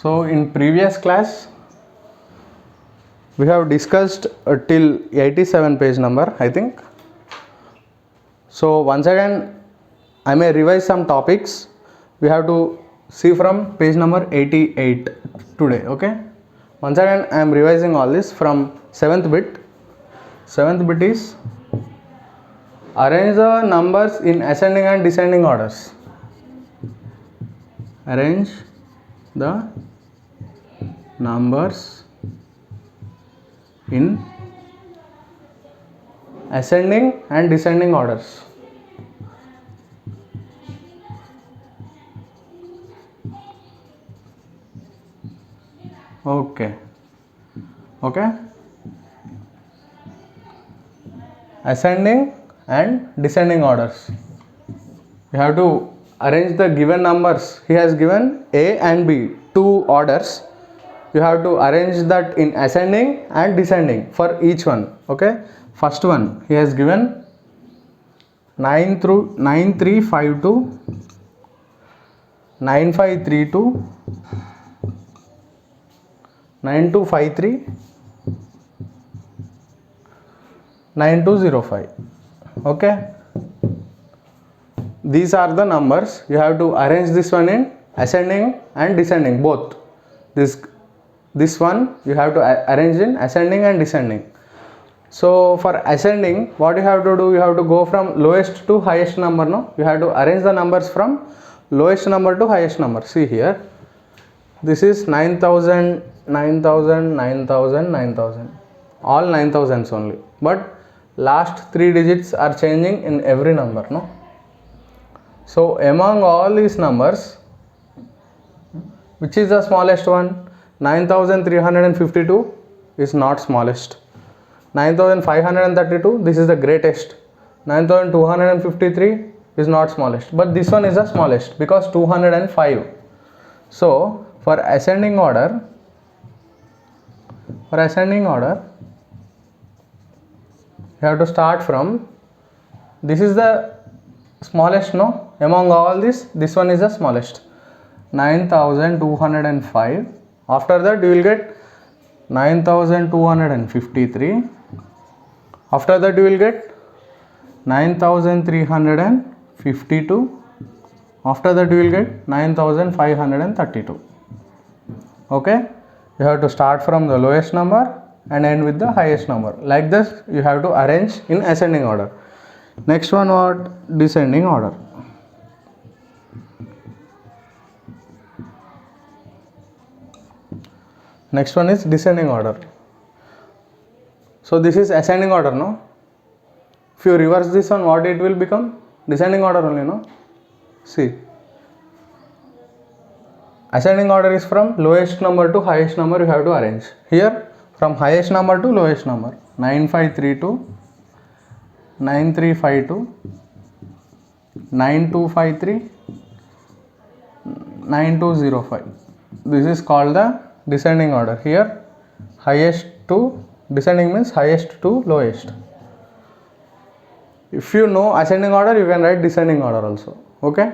So in previous class we have discussed till 87 page number, I think. So once again I may revise some topics. We have to see from page number 88 today. Okay, once again I am revising all this from 7th bit. 7th bit is arrange the numbers in ascending and descending orders. Arrange the numbers in ascending and descending orders. Okay. Ascending and descending orders. You have to arrange the given numbers. He has given A and B, two orders. You have to arrange that in ascending and descending for each one. Okay. First one he has given 9352, 9532, 9253, 9205. Okay, these are the numbers. You have to arrange this one in ascending and descending both. This one you have to arrange in ascending and descending. So for ascending, what you have to do, you have to go from lowest to highest number. No, you have to arrange the numbers from lowest number to highest number. See here, this is 9000, 9000, 9000, 9000, all 9000s only, but last three digits are changing in every number. No, so among all these numbers, which is the smallest one? 9352 is not smallest. 9532, this is the greatest. 9253 is not smallest, but this one is the smallest because 205. So for ascending order, you have to start from, this is the smallest, no, among all this one is the smallest, 9205. After that you will get 9253. After that you will get 9352. After that you will get 9532. Okay, you have to start from the lowest number and end with the highest number. Like this you have to arrange in ascending order. Next one, what? Descending order. Next one is descending order. So this is ascending order, no? If you reverse this one, what it will become? Descending order only, no? See, ascending order is from lowest number to highest number you have to arrange. Here from highest number to lowest number, 9532, 9352, 9253, 9205. This is called the descending order. Here highest to, descending means highest to lowest. If you know ascending order, you can write descending order also. Okay,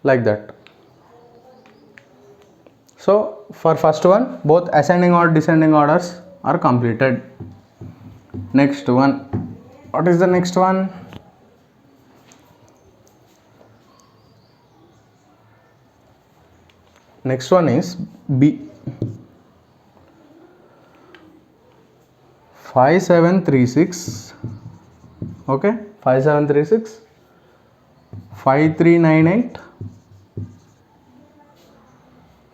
like that. So for first one, both ascending or descending orders are completed. Next one, what is the next one? Next one is B. 5736. Okay, 5736, 5398,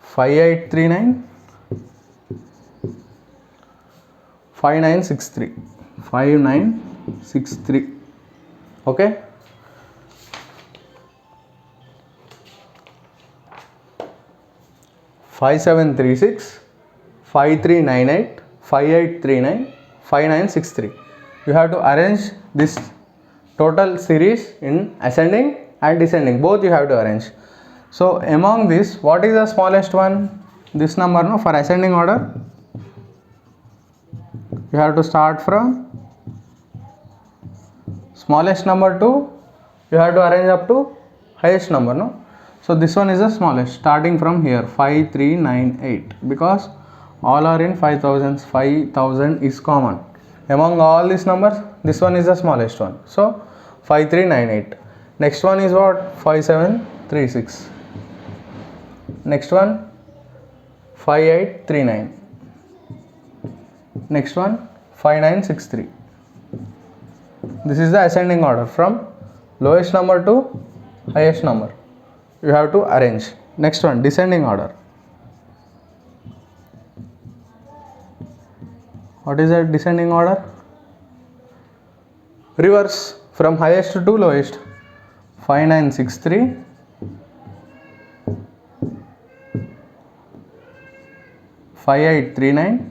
5839, 5963, 5963. Okay, five seven three six, 5398, 5839, 5963. You have to arrange this total series in ascending and descending, both you have to arrange. So among this, what is the smallest one? This number, no? For ascending order, you have to start from smallest number to, you have to arrange up to highest number, no? So this one is the smallest, starting from here 5398, because all are in 5000s. 5000 is common among all these numbers. This one is the smallest one, so 5398. Next one is what? 5736. Next one 5839. Next one 5963. This is the ascending order from lowest number to highest number. You have to arrange. Next one, descending order. What is that descending order? Reverse from highest to lowest. 5963, 5839,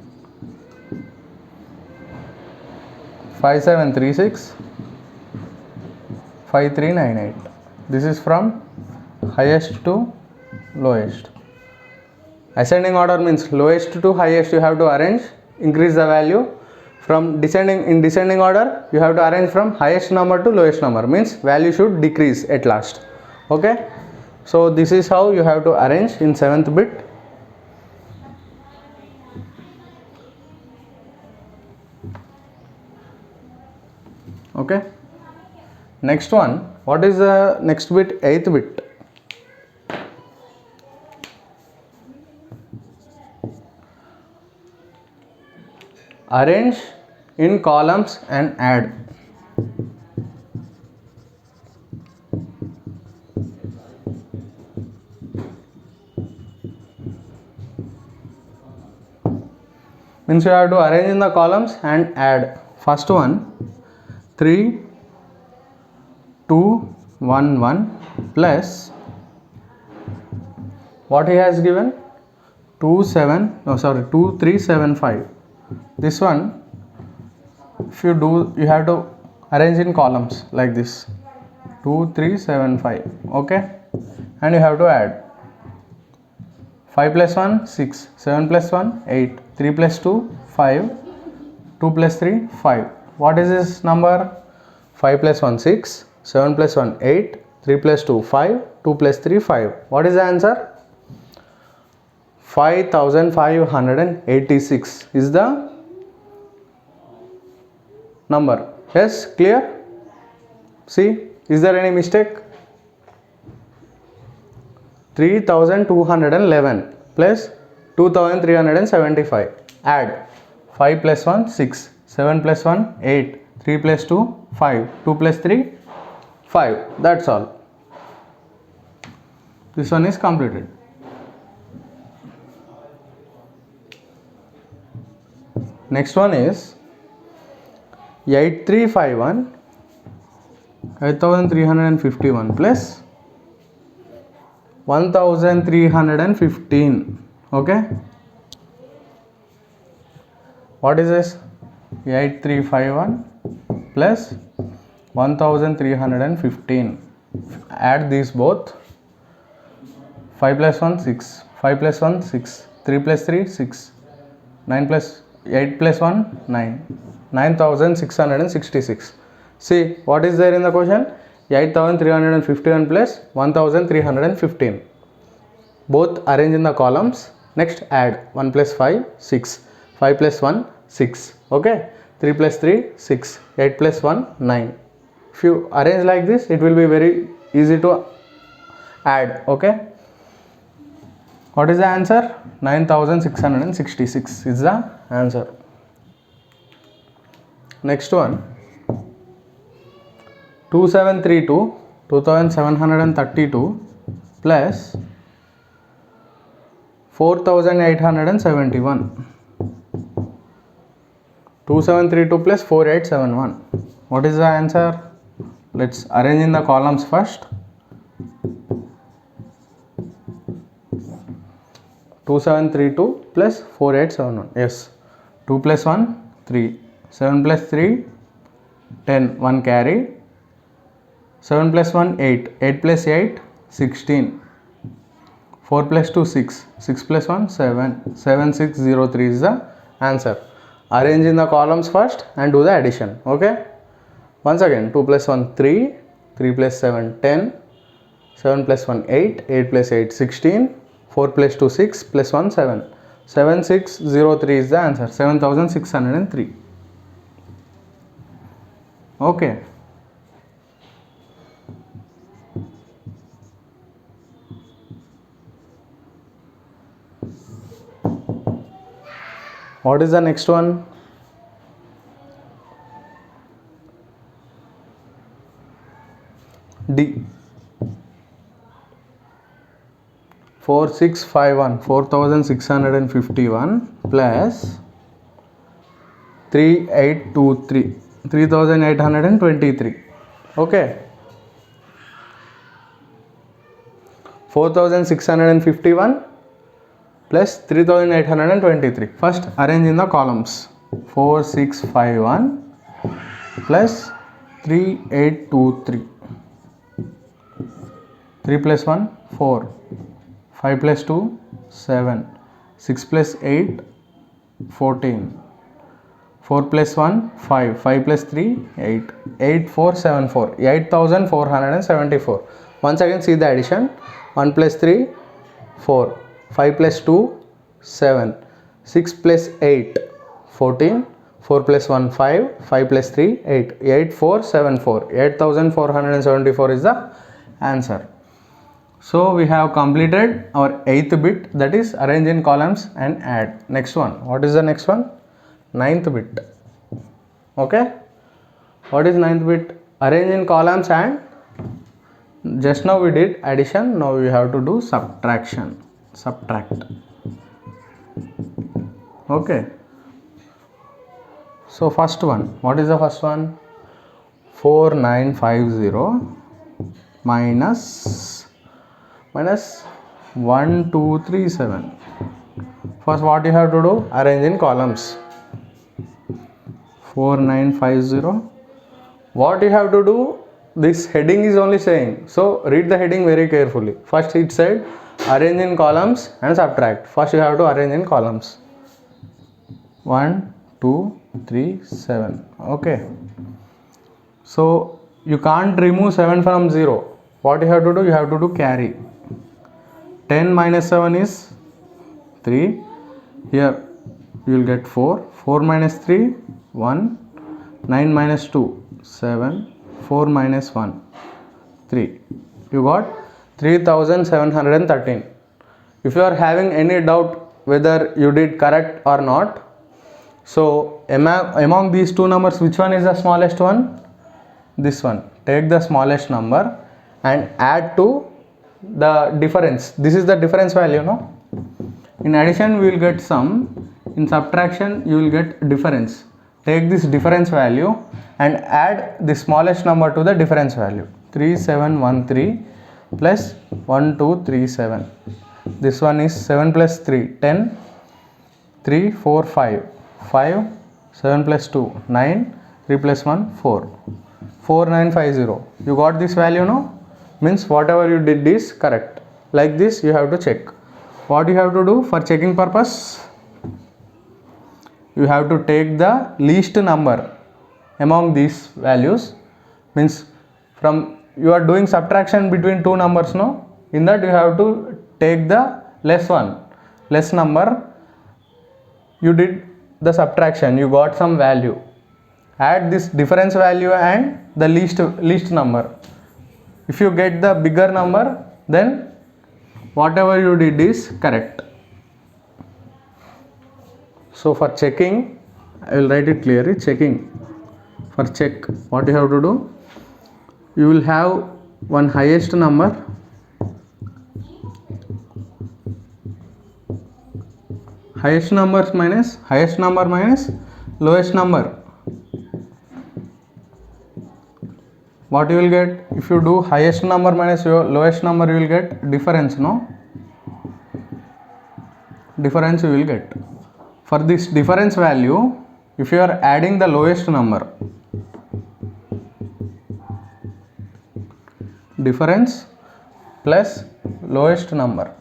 5736, 5398. This is from highest to lowest. Ascending order means lowest to highest you have to arrange, increase the value. From descending order you have to arrange from highest number to lowest number, means value should decrease at last. Okay, so this is how you have to arrange in 7th bit. Okay, next one, what is the next bit? 8th bit. Arrange in columns and add. Means you have to arrange in the columns and add. First one, 3 2 1 1 plus what he has given, 2 3 7 5. This one, if you do, you have to arrange in columns like this, 2 3 7 5. Okay, and you have to add 5 plus 1 6, 7 plus 1 8, 3 plus 2 5, 2 plus 3 5. What is this number? 5 plus 1 6, 7 plus 1 8, 3 plus 2 5, 2 plus 3 5. What is the answer? 5586 is the number. Yes, clear? See, is there any mistake? 3211 plus 2375. Add 5 plus 1 6, 7 plus 1 8, 3 plus 2 5, 2 plus 3 5. That's all. This one is completed. Next one is 8351 8351 plus 1315. Okay, what is this? 8351 plus 1315. Add these both. 5 plus 1 6, 5 plus 1 6, 3 plus 3 6, 9 plus 8 plus 1 9, 9666. See what is there in the question? 8351 plus 1315. Both arrange in the columns. Next add 1 plus 5 6, 5 plus 1 6. Okay, 3 plus 3 6, 8 plus 1 9. If you arrange like this, it will be very easy to add. Okay, what is the answer? 9666 is the answer. Next one, 2732 2732 plus 4871. 2732 plus 4871. What is the answer? Let's arrange in the columns first. 2732 plus 4871. Yes, 2 plus 1 3, 7 plus 3 10, 1 carry, 7 plus 1 8, 8 plus 8 16, 4 plus 2 6, 6 plus 1 7, 7603 is the answer. Arrange in the columns first and do the addition. Okay, once again, 2 plus 1 3, 3 plus 7 10, 7 plus 1 8, 8 plus 8 16, 4 plus 2 6 plus 1 7. 7603 is the answer. 7603. Okay. What is the next one? D. 4651, 4651 plus 3823, 3823. Okay. 4651 plus 3823. First arrange in the columns. 4651 plus 3823. 3 plus 1 4, 5 plus 2 7, 6 plus 8 14, 4 plus 1 5, 5 plus 3 8, 8474, 8474. Once again see the addition. 1 plus 3 4, 5 plus 2 7, 6 plus 8 14, 4 plus 1 5, 5 plus 3 8, 8474. 8474 is the answer. So we have completed our 8th bit, that is arrange in columns and add. Next one, what is the next one? 9th bit. Okay, what is 9th bit? Arrange in columns and, just now we did addition, now we have to do subtraction. Subtract. Okay, so first one, what is the first one? 4950 minus 1237. First what you have to do? Arrange in columns. 4950. What you have to do? This heading is only saying, so read the heading very carefully. First it said arrange in columns and subtract. First you have to arrange in columns. 1 2 3 7. Okay, so you can't remove 7 from 0. What you have to do? You have to do carry. 10 minus 7 is 3. Here you will get 4. 4 minus 3 1. 9 minus 2 7. 4 minus 1 3. You got 3713. If you are having any doubt whether you did correct or not, so among these two numbers, which one is the smallest one? This one. Take the smallest number and add to the difference. This is the difference value, no? In addition we will get sum, in subtraction you will get difference. Take this difference value and add the smallest number to the difference value. 3713 plus 1237. This one is 7 plus 3 10, 3 4 5, 5 7 plus 2 9, 3 plus 1 4, 4950. You got this value, no? Means whatever you did is correct. Like this you have to check. What you have to do for checking purpose? You have to take the least number among these values. Means from you are doing subtraction between two numbers, no? In that you have to take the less number. You did the subtraction, you got some value. Add this difference value and the least number. If you get the bigger number, then whatever you did is correct. So for checking, I will write it clearly. Checking. For check, what you have to do? You will have one highest number, highest number minus lowest number. What you will get? If you do highest number minus your lowest number, you will get difference, no? Difference you will get. For this difference value, if you are adding the lowest number, difference plus lowest number,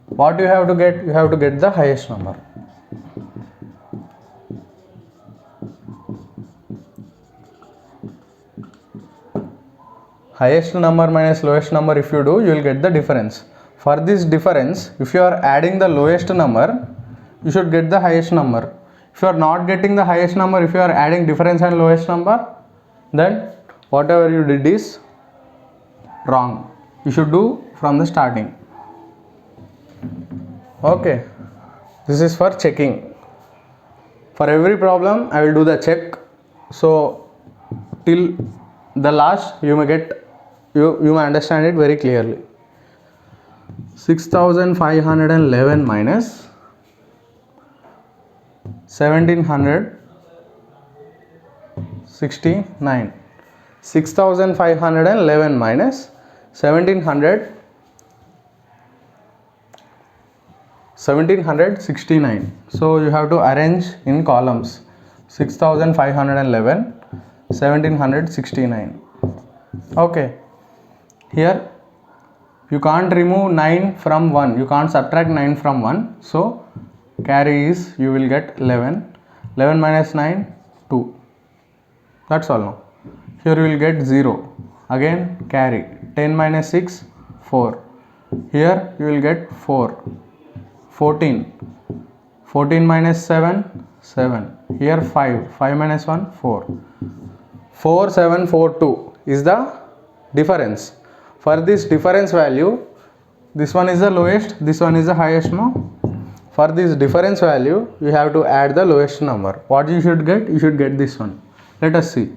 what you have to get? You have to get the highest number. highest number minus lowest number, if you do, you will get the difference. For this difference, if you are adding the lowest number, you should get the highest number. If you are not getting the highest number, if you are adding difference and lowest number, then whatever you did is wrong. You should do from the starting. Okay, this is for checking. For every problem I will do the check, so till the last you may get, you may understand it very clearly. 6511 minus 1769. 6511 minus 1769. So you have to arrange in columns. 6511, 1769. Okay, here you can't remove 9 from 1, you can't subtract 9 from 1, so carry is, you will get 11. 11 minus 9, 2. That's all now. Here you will get 0. Again carry. 10 minus 6, 4. Here you will get 4. 14. 14 minus 7, 7. Here 5. 5 minus 1, 4. 4742 is the difference. For this difference value, this one is the lowest, this one is the highest, no? For this difference value, you have to add the lowest number. What you should get? You should get this one. Let us see.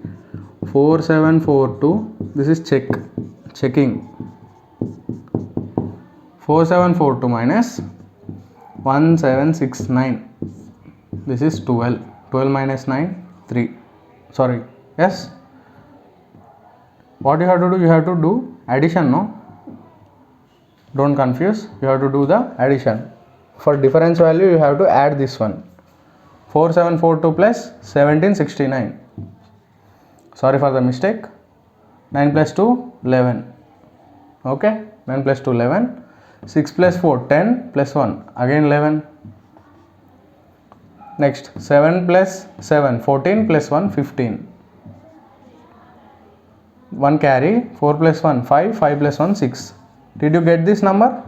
4742, this is checking. 4742 minus 1769, this is 12. 12 minus 9, 3. Sorry, yes. What you have to do? You have to do addition, no? Don't confuse, you have to do the addition. For difference value, you have to add this one. 4742 plus 1769. Sorry for the mistake. 9 plus 2, 11. Okay, 9 plus 2, 11. 6 plus 4, 10 plus 1, again 11. Next, 7 plus 7, 14 plus 1, 15. 1 carry, 4 plus 1, 5, 5 plus 1, 6. Did you get this number?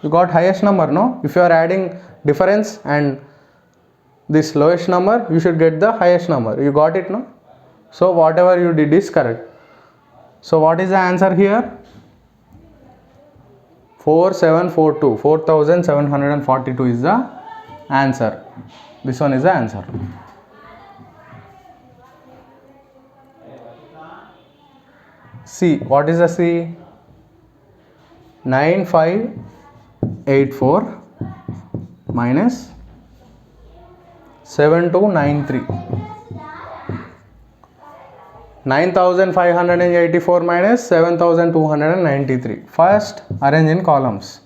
You got highest number, no? If you are adding difference and this lowest number, you should get the highest number. You got it, no? So whatever you did is correct. So what is the answer here? 4742. 4742 is the answer. This one is the answer. C. What is the C? 9584 minus 7293. 9584 minus 7293. First arrange in columns.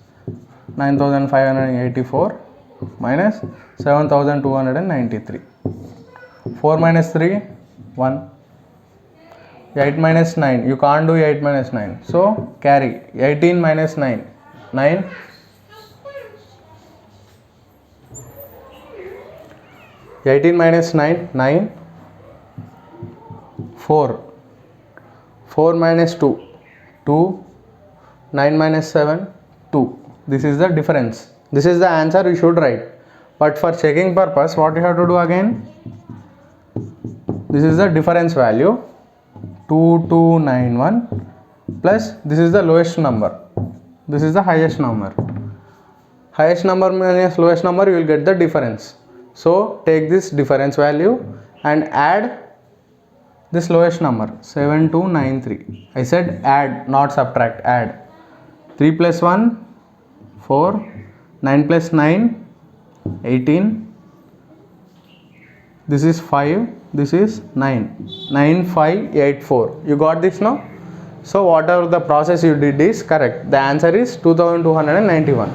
9584 minus 7293. 4 minus 3, 1. 8 minus 9. You can't do 8 minus 9. So carry. 18 minus 9. 9. 18 minus 9. 9. 4. 4 minus 2. 2. 9 minus 7. 2. This is the difference. This is the answer you should write. But for checking purpose, what you have to do again? This is the difference value. 2291 plus this is the lowest number. This is the highest number. Highest number minus lowest number, you will get the difference. So take this difference value and add this lowest number, 7293. I said add, not subtract, add. 3 plus 1, 4. 9 plus 9, 18. This is 5. This is 9. 9584. You got this now? So whatever the process you did is correct. The answer is 2291.